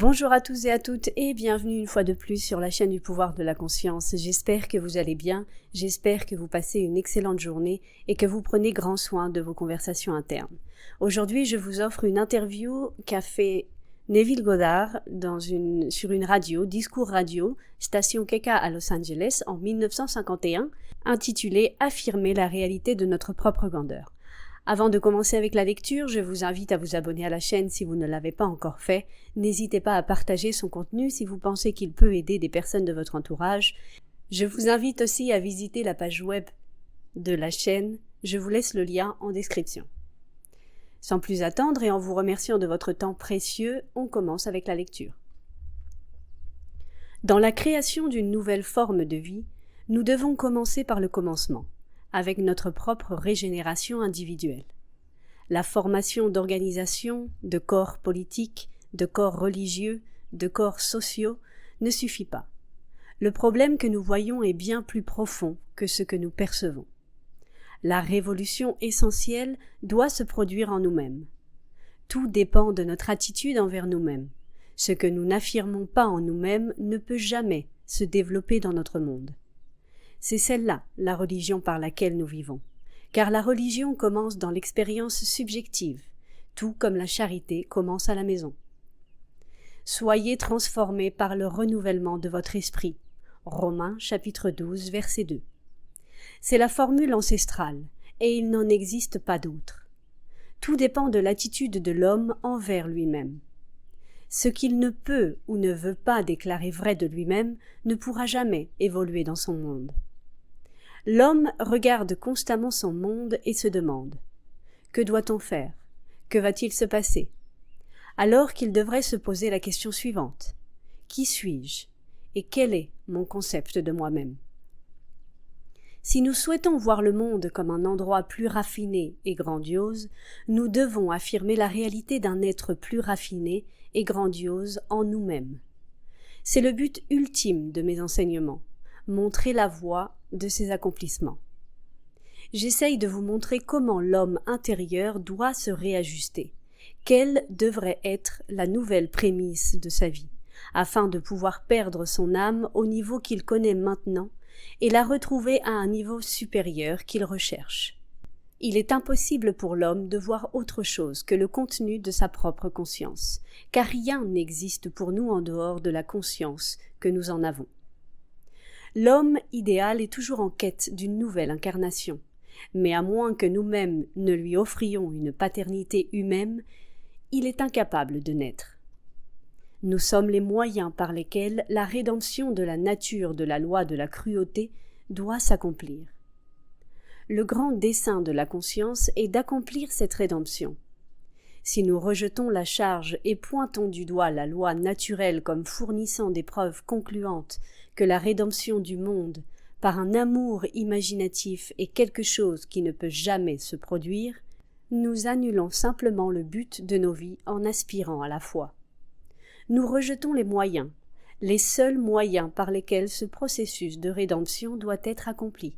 Bonjour à tous et à toutes et bienvenue une fois de plus sur la chaîne du pouvoir de la conscience. J'espère que vous allez bien, j'espère que vous passez une excellente journée et que vous prenez grand soin de vos conversations internes. Aujourd'hui, je vous offre une interview qu'a fait Neville Goddard sur une radio, Discours Radio, station Keka à Los Angeles en 1951, intitulée « Affirmer la réalité de notre propre grandeur ». Avant de commencer avec la lecture, je vous invite à vous abonner à la chaîne si vous ne l'avez pas encore fait. N'hésitez pas à partager son contenu si vous pensez qu'il peut aider des personnes de votre entourage. Je vous invite aussi à visiter la page web de la chaîne. Je vous laisse le lien en description. Sans plus attendre et en vous remerciant de votre temps précieux, on commence avec la lecture. Dans la création d'une nouvelle forme de vie, nous devons commencer par le commencement, avec notre propre régénération individuelle. La formation d'organisations, de corps politiques, de corps religieux, de corps sociaux ne suffit pas. Le problème que nous voyons est bien plus profond que ce que nous percevons. La révolution essentielle doit se produire en nous-mêmes. Tout dépend de notre attitude envers nous-mêmes. Ce que nous n'affirmons pas en nous-mêmes ne peut jamais se développer dans notre monde. C'est celle-là, la religion par laquelle nous vivons. Car la religion commence dans l'expérience subjective, tout comme la charité commence à la maison. Soyez transformés par le renouvellement de votre esprit. Romains chapitre 12, verset 2. C'est la formule ancestrale, et il n'en existe pas d'autre. Tout dépend de l'attitude de l'homme envers lui-même. Ce qu'il ne peut ou ne veut pas déclarer vrai de lui-même ne pourra jamais évoluer dans son monde. L'homme regarde constamment son monde et se demande « Que doit-on faire ? Que va-t-il se passer ?» alors qu'il devrait se poser la question suivante « Qui suis-je ? Et quel est mon concept de moi-même ?» Si nous souhaitons voir le monde comme un endroit plus raffiné et grandiose, nous devons affirmer la réalité d'un être plus raffiné et grandiose en nous-mêmes. C'est le but ultime de mes enseignements, montrer la voie de ses accomplissements. J'essaye de vous montrer comment l'homme intérieur doit se réajuster, quelle devrait être la nouvelle prémisse de sa vie, afin de pouvoir perdre son âme au niveau qu'il connaît maintenant et la retrouver à un niveau supérieur qu'il recherche. Il est impossible pour l'homme de voir autre chose que le contenu de sa propre conscience, car rien n'existe pour nous en dehors de la conscience que nous en avons. L'homme idéal est toujours en quête d'une nouvelle incarnation, mais à moins que nous-mêmes ne lui offrions une paternité humaine, il est incapable de naître. Nous sommes les moyens par lesquels la rédemption de la nature de la loi de la cruauté doit s'accomplir. Le grand dessein de la conscience est d'accomplir cette rédemption. Si nous rejetons la charge et pointons du doigt la loi naturelle comme fournissant des preuves concluantes que la rédemption du monde, par un amour imaginatif, est quelque chose qui ne peut jamais se produire, nous annulons simplement le but de nos vies en aspirant à la foi. Nous rejetons les moyens, les seuls moyens par lesquels ce processus de rédemption doit être accompli.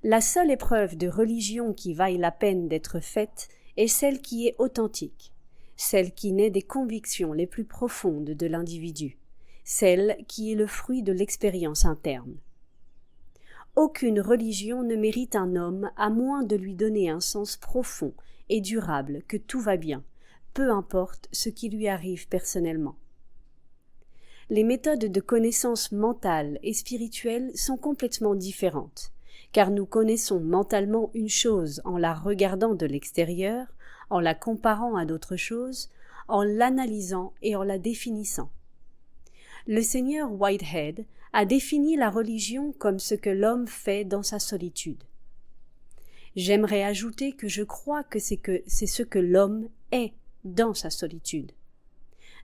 La seule épreuve de religion qui vaille la peine d'être faite est celle qui est authentique, celle qui naît des convictions les plus profondes de l'individu, celle qui est le fruit de l'expérience interne. Aucune religion ne mérite un homme à moins de lui donner un sens profond et durable que tout va bien, peu importe ce qui lui arrive personnellement. Les méthodes de connaissance mentale et spirituelle sont complètement différentes, car nous connaissons mentalement une chose en la regardant de l'extérieur, en la comparant à d'autres choses, en l'analysant et en la définissant. Le seigneur Whitehead a défini la religion comme ce que l'homme fait dans sa solitude. J'aimerais ajouter que je crois que c'est ce que l'homme est dans sa solitude.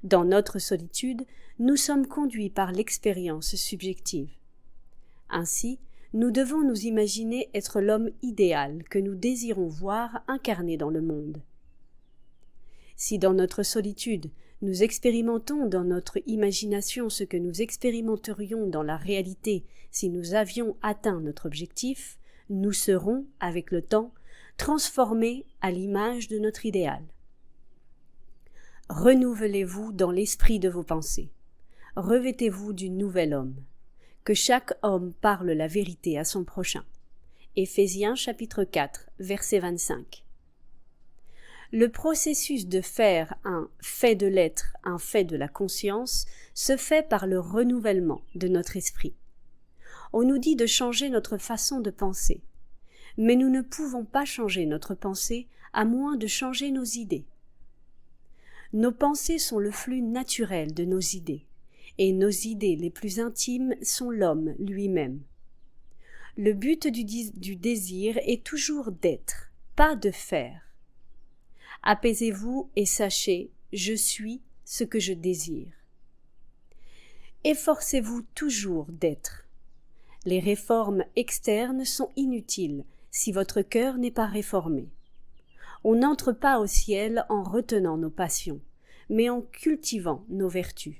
Dans notre solitude, nous sommes conduits par l'expérience subjective. Ainsi, nous devons nous imaginer être l'homme idéal que nous désirons voir incarné dans le monde. Si dans notre solitude, nous expérimentons dans notre imagination ce que nous expérimenterions dans la réalité si nous avions atteint notre objectif, nous serons, avec le temps, transformés à l'image de notre idéal. Renouvelez-vous dans l'esprit de vos pensées. Revêtez-vous du nouvel homme. Que chaque homme parle la vérité à son prochain. Éphésiens chapitre 4, verset 25. Le processus de faire un fait de l'être un fait de la conscience se fait par le renouvellement de notre esprit. On nous dit de changer notre façon de penser, mais nous ne pouvons pas changer notre pensée à moins de changer nos idées. Nos pensées sont le flux naturel de nos idées, et nos idées les plus intimes sont l'homme lui-même. Le but du désir est toujours d'être, pas de faire. Apaisez-vous et sachez, je suis ce que je désire. Efforcez-vous toujours d'être. Les réformes externes sont inutiles si votre cœur n'est pas réformé. On n'entre pas au ciel en retenant nos passions, mais en cultivant nos vertus.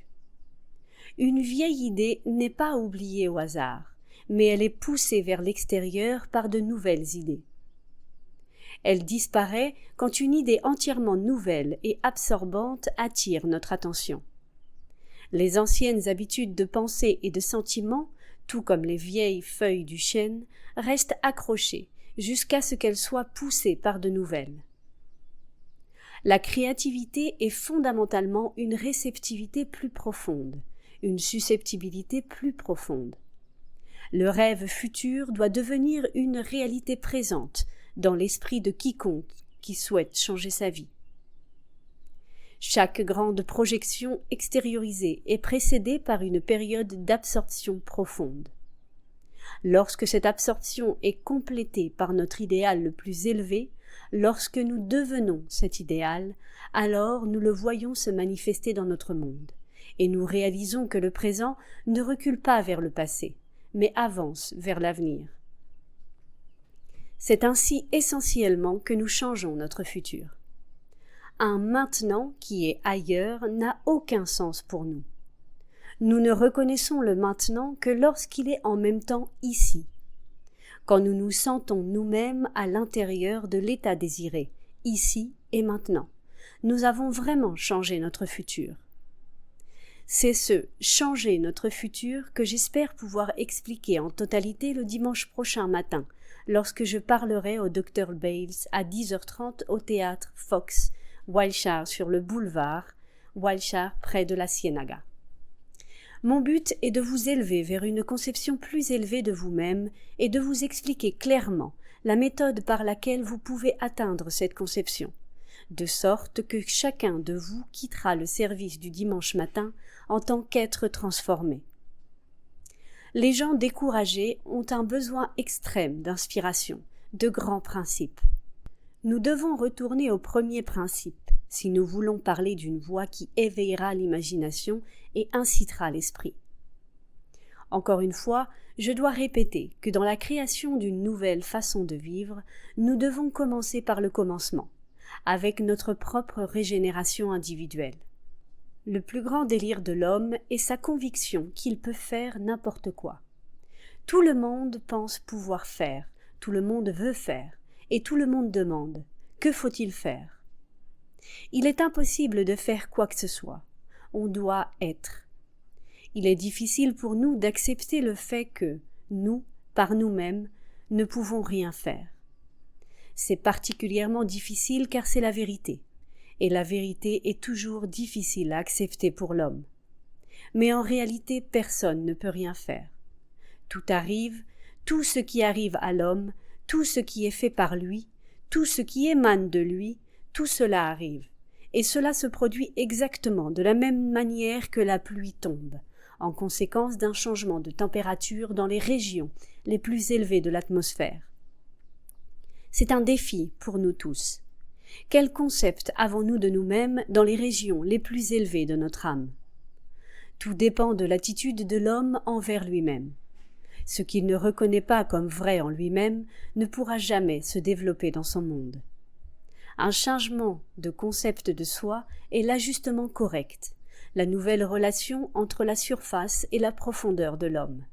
Une vieille idée n'est pas oubliée au hasard, mais elle est poussée vers l'extérieur par de nouvelles idées. Elle disparaît quand une idée entièrement nouvelle et absorbante attire notre attention. Les anciennes habitudes de pensée et de sentiment, tout comme les vieilles feuilles du chêne, restent accrochées jusqu'à ce qu'elles soient poussées par de nouvelles. La créativité est fondamentalement une réceptivité plus profonde, une susceptibilité plus profonde. Le rêve futur doit devenir une réalité présente dans l'esprit de quiconque qui souhaite changer sa vie. Chaque grande projection extériorisée est précédée par une période d'absorption profonde. Lorsque cette absorption est complétée par notre idéal le plus élevé, lorsque nous devenons cet idéal, alors nous le voyons se manifester dans notre monde, et nous réalisons que le présent ne recule pas vers le passé, mais avance vers l'avenir. C'est ainsi essentiellement que nous changeons notre futur. Un maintenant qui est ailleurs n'a aucun sens pour nous. Nous ne reconnaissons le maintenant que lorsqu'il est en même temps ici, quand nous nous sentons nous-mêmes à l'intérieur de l'état désiré, ici et maintenant. Nous avons vraiment changé notre futur. C'est ce « changer notre futur » que j'espère pouvoir expliquer en totalité le dimanche prochain matin, lorsque je parlerai au Dr Bales à 10h30 au théâtre Fox, Wilshire sur le boulevard, Wilshire près de la Ciénaga. Mon but est de vous élever vers une conception plus élevée de vous-même et de vous expliquer clairement la méthode par laquelle vous pouvez atteindre cette conception, de sorte que chacun de vous quittera le service du dimanche matin en tant qu'être transformé. Les gens découragés ont un besoin extrême d'inspiration, de grands principes. Nous devons retourner au premier principe, si nous voulons parler d'une voix qui éveillera l'imagination et incitera l'esprit. Encore une fois, je dois répéter que dans la création d'une nouvelle façon de vivre, nous devons commencer par le commencement, avec notre propre régénération individuelle. Le plus grand délire de l'homme est sa conviction qu'il peut faire n'importe quoi. Tout le monde pense pouvoir faire, tout le monde veut faire, et tout le monde demande « Que faut-il faire ?» Il est impossible de faire quoi que ce soit. On doit être. Il est difficile pour nous d'accepter le fait que nous, par nous-mêmes, ne pouvons rien faire. C'est particulièrement difficile car c'est la vérité, et la vérité est toujours difficile à accepter pour l'homme. Mais en réalité, personne ne peut rien faire. Tout arrive, tout ce qui arrive à l'homme, tout ce qui est fait par lui, tout ce qui émane de lui, tout cela arrive. Et cela se produit exactement de la même manière que la pluie tombe, en conséquence d'un changement de température dans les régions les plus élevées de l'atmosphère. C'est un défi pour nous tous. Quel concept avons-nous de nous-mêmes dans les régions les plus élevées de notre âme? Tout dépend de l'attitude de l'homme envers lui-même. Ce qu'il ne reconnaît pas comme vrai en lui-même ne pourra jamais se développer dans son monde. Un changement de concept de soi est l'ajustement correct, la nouvelle relation entre la surface et la profondeur de l'homme.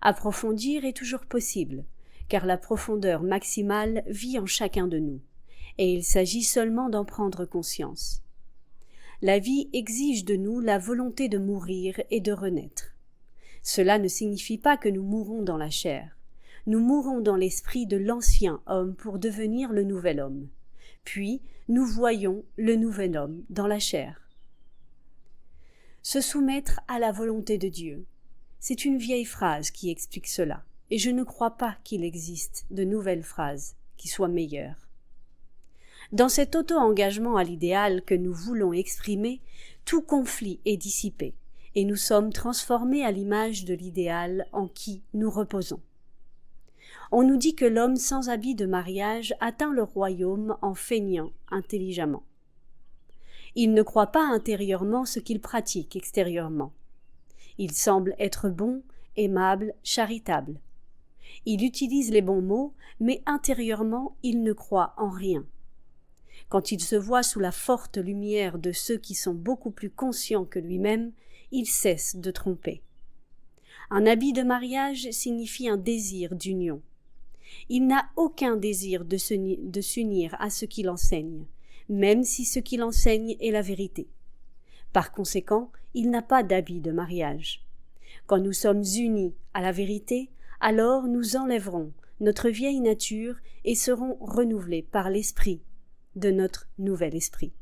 Approfondir est toujours possible, car la profondeur maximale vit en chacun de nous, et il s'agit seulement d'en prendre conscience. La vie exige de nous la volonté de mourir et de renaître. Cela ne signifie pas que nous mourons dans la chair. Nous mourons dans l'esprit de l'ancien homme pour devenir le nouvel homme. Puis, nous voyons le nouvel homme dans la chair. Se soumettre à la volonté de Dieu. C'est une vieille phrase qui explique cela, et je ne crois pas qu'il existe de nouvelles phrases qui soient meilleures. Dans cet auto-engagement à l'idéal que nous voulons exprimer, tout conflit est dissipé, et nous sommes transformés à l'image de l'idéal en qui nous reposons. On nous dit que l'homme sans habit de mariage atteint le royaume en feignant intelligemment. Il ne croit pas intérieurement ce qu'il pratique extérieurement. Il semble être bon, aimable, charitable. Il utilise les bons mots, mais intérieurement il ne croit en rien. Quand il se voit sous la forte lumière de ceux qui sont beaucoup plus conscients que lui-même, il cesse de tromper. Un habit de mariage signifie un désir d'union. Il n'a aucun désir de s'unir à ce qu'il enseigne, même si ce qu'il enseigne est la vérité. Par conséquent, il n'a pas d'habit de mariage. Quand nous sommes unis à la vérité, alors nous enlèverons notre vieille nature et serons renouvelés par l'esprit de notre nouvel esprit.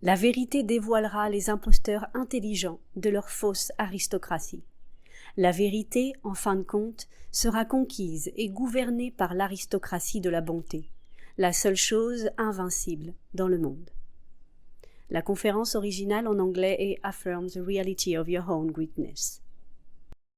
La vérité dévoilera les imposteurs intelligents de leur fausse aristocratie. La vérité, en fin de compte, sera conquise et gouvernée par l'aristocratie de la bonté, la seule chose invincible dans le monde. La conférence originale en anglais est Affirm the reality of your own greatness.